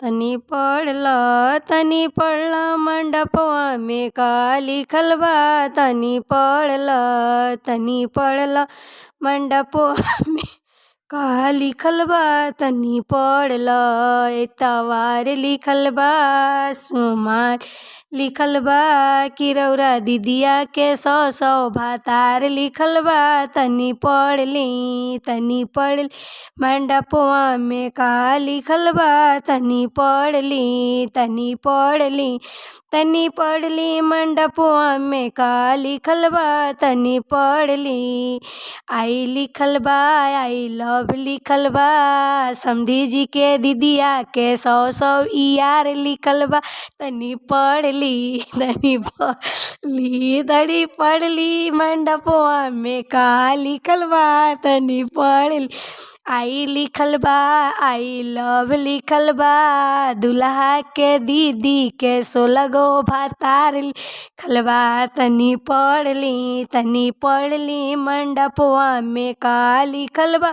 तनी पढ़ला मंडपवा में का लिखल बा। तनी पढ़ला मंडपवा में का लिखल बा। तनी पढ़ला एतवार लिखल बा, सोमवार लिखल बा, किरौरा दीदिया के सौ भातार लिखल बा। तनी पढ़ ली मंडपवा में का लिखल बा। तनी पढ़ ली मंडपवा में का लिखल बा। तनी पढ़ ली आई लिखल बा, आई लव लिखल बा, समधी जी के दीदिया के सौ यार लिखल बा। तनी पढ़ ली मंडपवा में का लिखल बा। तनी पढ़ ली आई लिखल बा, आई लव लिखल बा, दुल्हा के दीदी के 16 गो भातार लिखल बा। तनी पढ़ ली मंडपवा में का लिखल बा।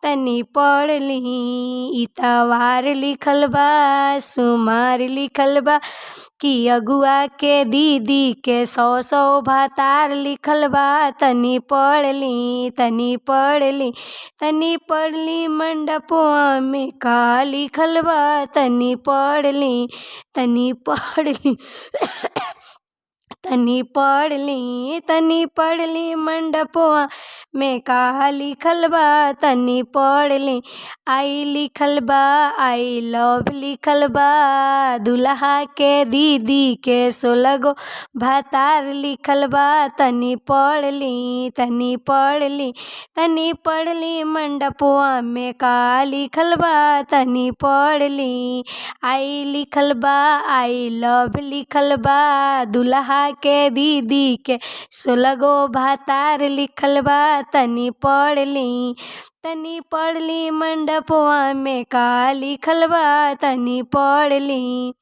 तनी पढ़ ली इतवार लिखल बा, सोमवार लिखल बा, कि अगुआ के दीदी के 100 भातार लिखल बा। तनी पढ़ ली मंडपवा में का लिखल बा। तनी पढ़ ली पढ़ ली मंडपवा में का लिखल बा। तनी पढ़ ली आई लिखल बा, आई लव लिखल बा, दुल्हा के दीदी के 16 गो भातार लिखल बा। तनी पढ़ ली मंडपवा में का लिखल बा। तनी पढ़ ली आई लिखल बा, आई लव लिखल बा, दुल्हा के दीदी के 16 गो भातार लिखल बा। तनी पढ़ ली मंडपवा में का लिखल बा। तनी पढ़ ली।